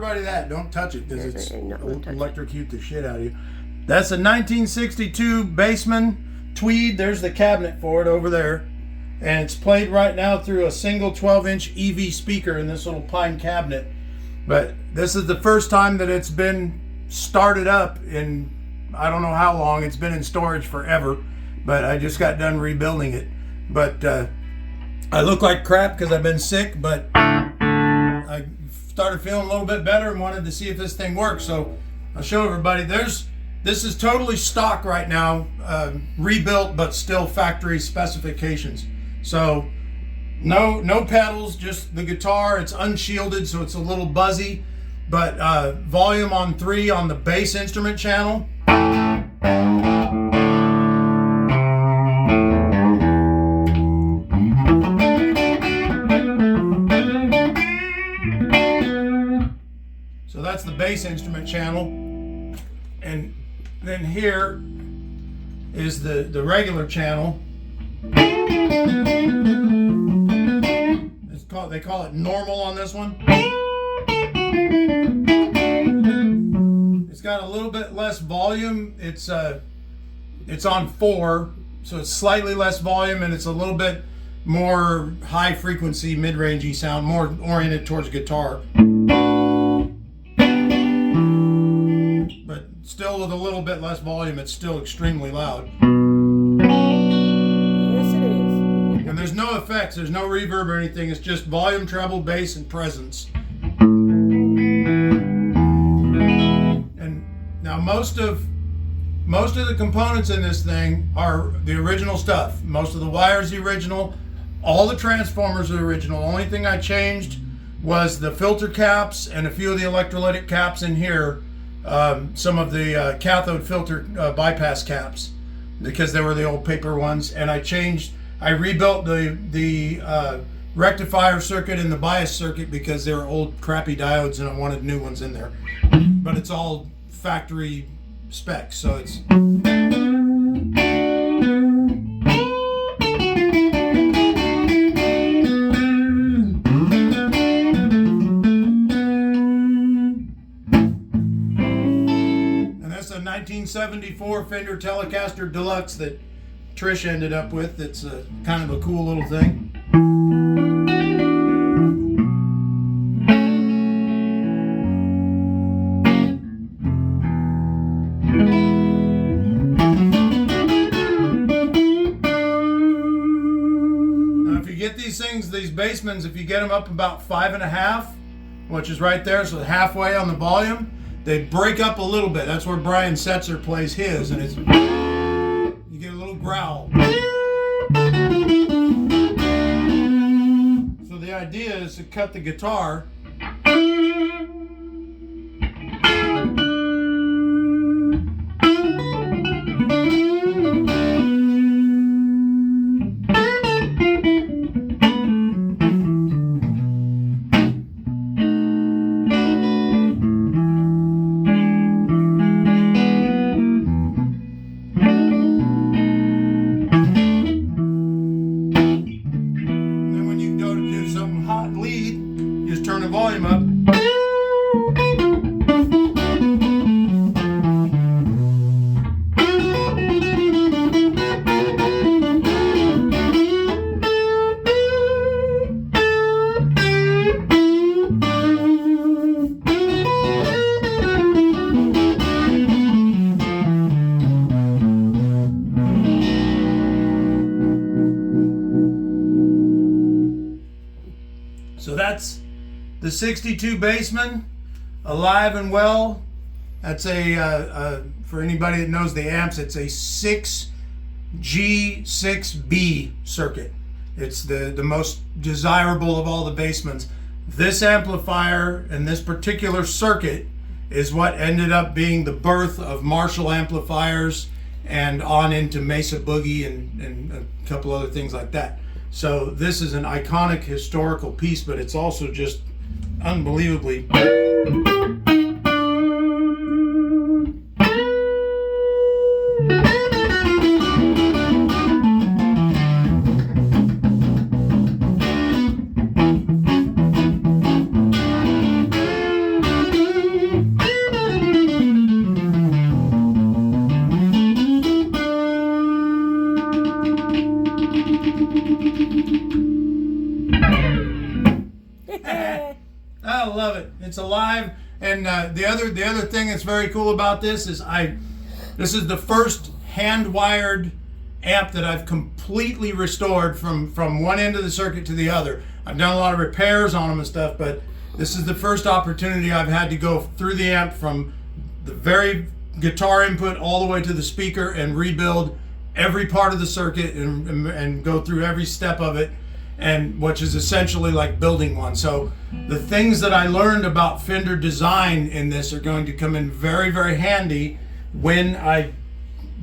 everybody that. Don't touch it because it's electrocute the shit out of you. That's a 1962 Bassman Tweed. There's the cabinet for it over there. And it's played right now through a single 12-inch EV speaker in this little pine cabinet. But this is the first time that it's been started up in, I don't know how long. It's been in storage forever. But I just got done rebuilding it. But I look like crap because I've been sick. But I started feeling a little bit better and wanted to see if this thing works. So I'll show everybody. This is totally stock right now. Rebuilt, but still factory specifications. So no pedals, just the guitar. It's unshielded, so it's a little buzzy, but volume on 3 on the bass instrument channel. So that's the bass instrument channel. And then here is the regular channel. They call it normal on this one. It's got a little bit less volume. It's on 4, so it's slightly less volume, and it's a little bit more high frequency, mid-rangey sound, more oriented towards guitar. But still with a little bit less volume, it's still extremely loud. And there's no effects, there's no reverb or anything. It's just volume, treble, bass, and presence. And now most of the components in this thing are the original stuff. Most of the wires the original. All the transformers are original. The only thing I changed was the filter caps and a few of the electrolytic caps in here. Some of the cathode filter bypass caps, because they were the old paper ones. And I rebuilt the rectifier circuit and the bias circuit because they were old crappy diodes and I wanted new ones in there. But it's all factory specs, so it's... And that's a 1974 Fender Telecaster Deluxe that Trish ended up with. It's kind of a cool little thing. Now if you get these things, these Bassmans, if you get them up about 5.5, which is right there, so halfway on the volume, they break up a little bit. That's where Brian Setzer plays his, and it's... You get a little growl. So the idea is to cut the guitar. Turn the volume up. So that's the 62 Bassman, alive and well. That's for anybody that knows the amps, it's a 6G6B circuit. It's the most desirable of all the Bassmans. This amplifier and this particular circuit is what ended up being the birth of Marshall amplifiers and on into Mesa Boogie and a couple other things like that. So this is an iconic historical piece, but it's also just unbelievably... then the other thing that's very cool about this is this is the first hand-wired amp that I've completely restored from one end of the circuit to the other. I've done a lot of repairs on them and stuff, but this is the first opportunity I've had to go through the amp from the very guitar input all the way to the speaker and rebuild every part of the circuit and go through every step of it, and which is essentially like building one. So the things that I learned about Fender design in this are going to come in very, very handy when I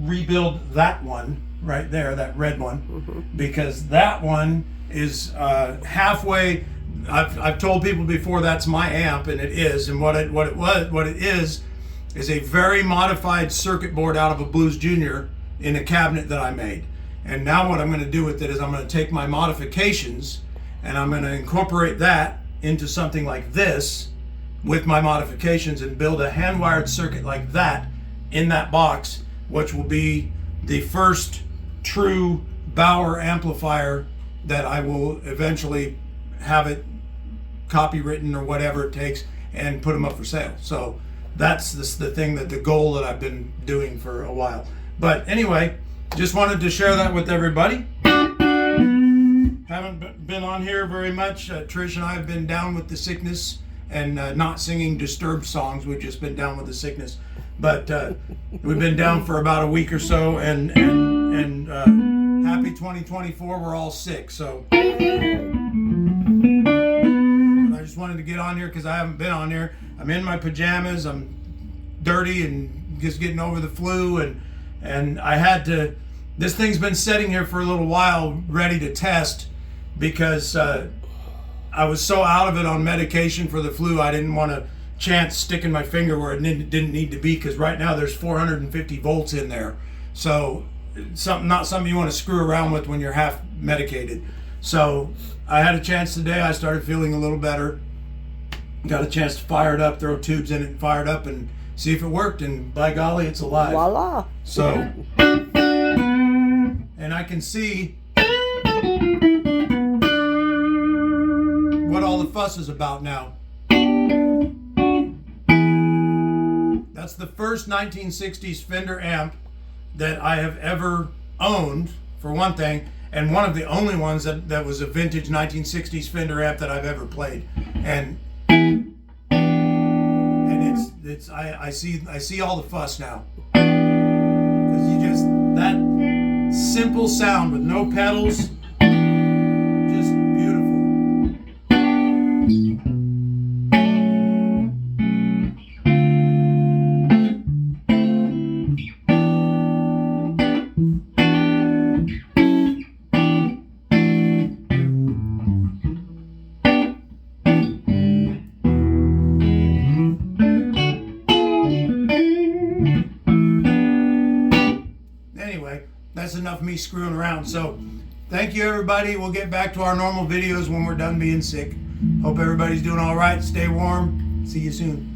rebuild that one right there, that red one, because that one is halfway. I've told people before that's my amp, and it is. And what it is a very modified circuit board out of a Blues Junior in a cabinet that I made. And now what I'm going to do with it is I'm going to take my modifications and I'm going to incorporate that into something like this with my modifications and build a hand-wired circuit like that in that box, which will be the first true Bauer amplifier that I will eventually have it copywritten or whatever it takes and put them up for sale. So that's the goal that I've been doing for a while. But anyway, just wanted to share that with everybody. Haven't been on here very much. Trish and I have been down with the sickness and not singing Disturbed songs. We've just been down with the sickness. But we've been down for about a week or so, and happy 2024. We're all sick, so I just wanted to get on here because I haven't been on here. I'm in my pajamas. I'm dirty and just getting over the flu, and I had to. This thing's been sitting here for a little while, ready to test, because I was so out of it on medication for the flu. I didn't want to chance sticking my finger where it didn't need to be, because right now there's 450 volts in there. So not something you want to screw around with when you're half medicated. So I had a chance today. I started feeling a little better. Got a chance to fire it up, throw tubes in it, and fire it up and see if it worked. And by golly, it's alive. Voila. So, and I can see what all the fuss is about now. That's the first 1960s Fender amp that I have ever owned, for one thing, and one of the only ones that was a vintage 1960s Fender amp that I've ever played. And I see all the fuss now, because you just, that simple sound with no pedals, just beautiful. Anyway, that's enough of me screwing around. So thank you, everybody. We'll get back to our normal videos when we're done being sick. Hope everybody's doing all right. Stay warm. See you soon.